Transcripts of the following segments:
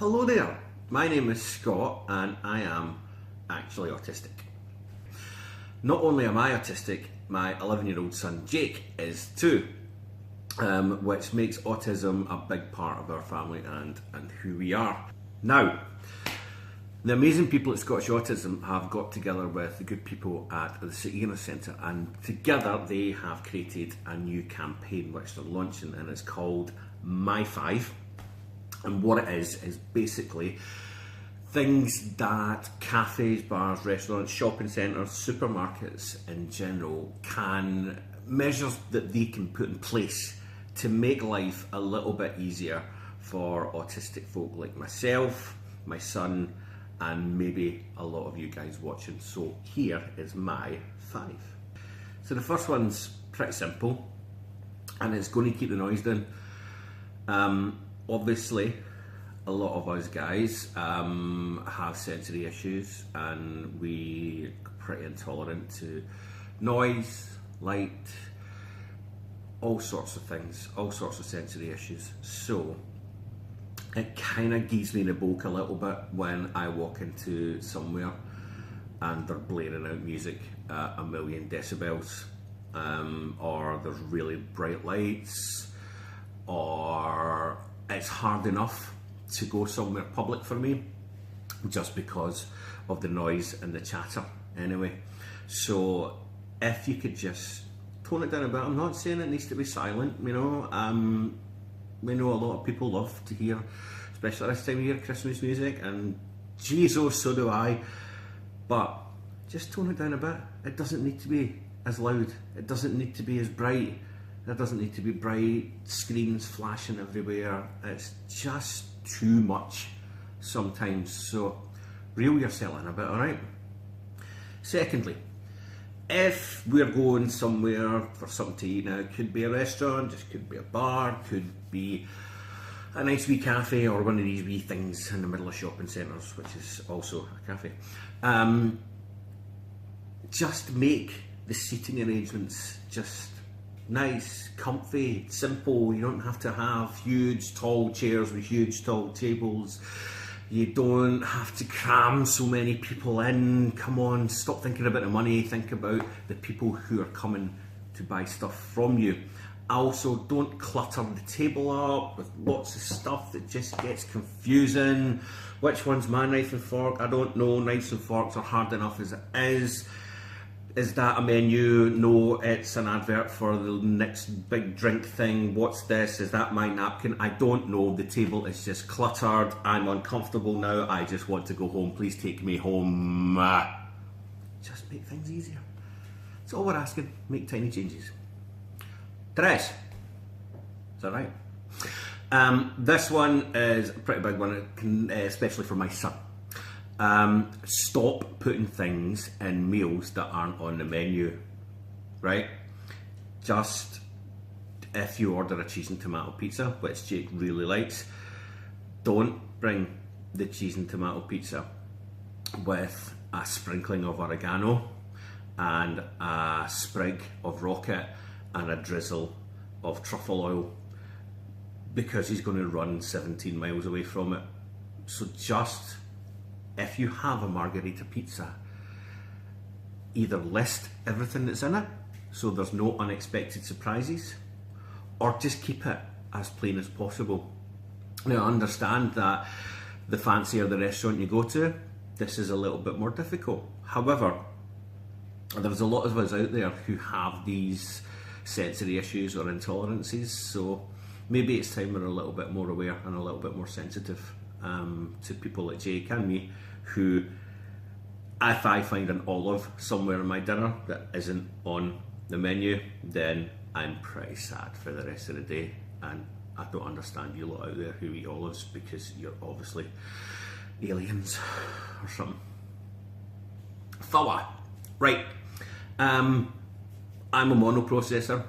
Hello there, my name is Scott and I am actually autistic. Not only am I autistic, my 11-year-old son Jake is too, which makes autism a big part of our family and who we are. Now, the amazing people at Scottish Autism have got together with the good people at the St Enoch Centre, and together they have created a new campaign which they're launching, and it's called My Five. And what it is basically things that cafes, bars, restaurants, shopping centres, supermarkets in general measures that they can put in place to make life a little bit easier for autistic folk like myself, my son, and maybe a lot of you guys watching. So here is my five. So the first one's pretty simple, and it's going to keep the noise down. Obviously, a lot of us guys have sensory issues, and we are pretty intolerant to noise, light, all sorts of things, all sorts of sensory issues. So it kind of gives me the bulk a little bit when I walk into somewhere and they're blaring out music at 1,000,000 decibels, or there's really bright lights, or it's hard enough to go somewhere public for me just because of the noise and the chatter anyway. So if you could just tone it down a bit. I'm not saying it needs to be silent, you know. We know a lot of people love to hear, especially this time of year, Christmas music, and Jesus, so do I, but just tone it down a bit. It doesn't need to be as loud, it doesn't need to be as bright. There doesn't need to be bright screens flashing everywhere. It's just too much sometimes. So reel yourself in a bit, alright? Secondly, if we're going somewhere for something to eat, now it could be a restaurant, it could be a bar, could be a nice wee cafe, or one of these wee things in the middle of shopping centres, which is also a cafe. Just make the seating arrangements just nice, comfy, simple. You don't have to have huge tall chairs with huge tall tables. You don't have to cram so many people in. Come on, stop thinking about the money, think about the people who are coming to buy stuff from you. Also, don't clutter the table up with lots of stuff that just gets confusing. Which one's my knife and fork? I don't know. Knives and forks are hard enough as it is. Is that a menu? No, it's an advert for the next big drink thing. What's this? Is that my napkin? I don't know. The table is just cluttered. I'm uncomfortable now. I just want to go home. Please take me home. Just make things easier. That's all we're asking. Make tiny changes. Tres. Is that right? This one is a pretty big one, especially for my son. Stop putting things in meals that aren't on the menu, right? Just, if you order a cheese and tomato pizza, which Jake really likes, don't bring the cheese and tomato pizza with a sprinkling of oregano and a sprig of rocket and a drizzle of truffle oil, because he's going to run 17 miles away from it. So just, if you have a margherita pizza, either list everything that's in it so there's no unexpected surprises, or just keep it as plain as possible. Now, I understand that the fancier the restaurant you go to, this is a little bit more difficult. However, there's a lot of us out there who have these sensory issues or intolerances, so maybe it's time we're a little bit more aware and a little bit more sensitive to people like Jake and me, who, if I find an olive somewhere in my dinner that isn't on the menu, then I'm pretty sad for the rest of the day, and I don't understand you lot out there who eat olives, because you're obviously aliens or something. Fawa. Right. I'm a monoprocessor.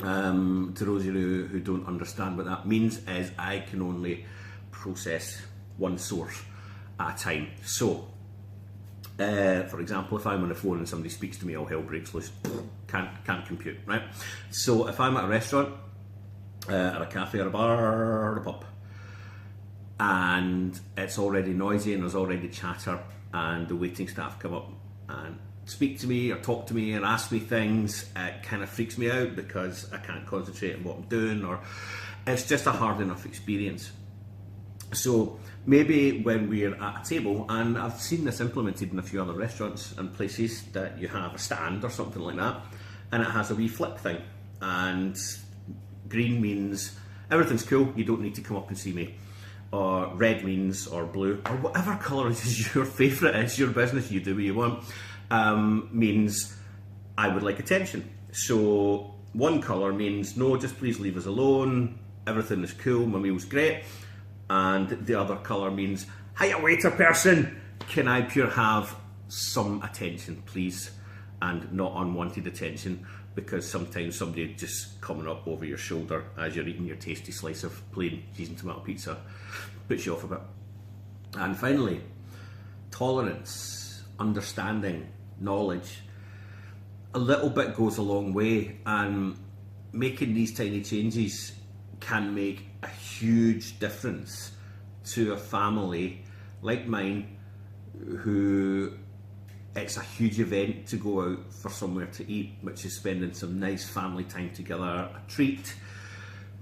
To those of you who don't understand what that means, is I can only process one source at a time. So, for example, if I'm on the phone and somebody speaks to me, all hell breaks loose. Can't compute, right? So if I'm at a restaurant, at a cafe or a bar or a pub, and it's already noisy and there's already chatter, and the waiting staff come up and speak to me or talk to me and ask me things, it kind of freaks me out because I can't concentrate on what I'm doing, or it's just a hard enough experience. So maybe when we're at a table, and I've seen this implemented in a few other restaurants and places, that you have a stand or something like that and it has a wee flip thing, and green means everything's cool, you don't need to come up and see me, or red means, or blue, or whatever colour is your favourite, it's your business, you do what you want, means I would like attention. So one colour means no, just please leave us alone, everything is cool, my meal's great. And the other colour means, hiya waiter person, can I pure have some attention please, and not unwanted attention, because sometimes somebody just coming up over your shoulder as you're eating your tasty slice of plain cheese and tomato pizza puts you off a bit. And finally, tolerance, understanding, knowledge. A little bit goes a long way, and making these tiny changes can make a huge difference to a family like mine, who it's a huge event to go out for somewhere to eat, which is spending some nice family time together, a treat.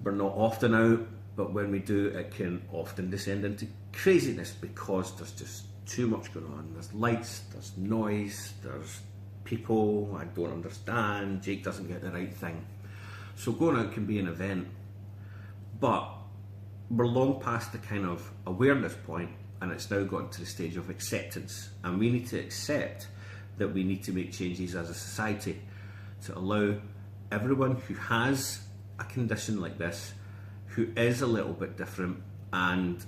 We're not often out, but when we do, it can often descend into craziness because there's just too much going on. There's lights, there's noise, there's people I don't understand, Jake doesn't get the right thing. So going out can be an event, but we're long past the kind of awareness point, and it's now gotten to the stage of acceptance, and we need to accept that we need to make changes as a society to allow everyone who has a condition like this, who is a little bit different and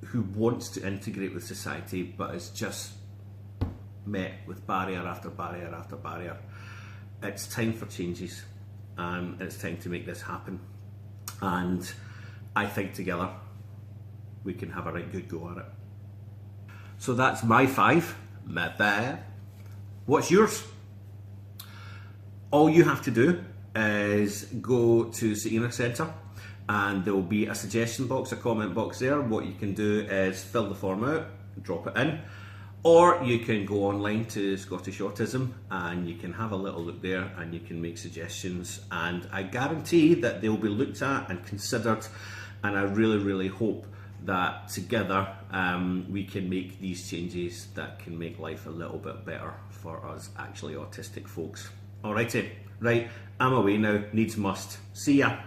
who wants to integrate with society but is just met with barrier after barrier after barrier. It's time for changes, and it's time to make this happen, and I think together we can have a right good go at it. So that's my 5. What's yours? All you have to do is go to Satina Centre, and there will be a suggestion box, a comment box there. What you can do is fill the form out, drop it in, or you can go online to Scottish Autism and you can have a little look there and you can make suggestions, and I guarantee that they'll be looked at and considered, and I really hope that together we can make these changes that can make life a little bit better for us actually autistic folks. Alrighty, right, I'm away now, needs must. See ya.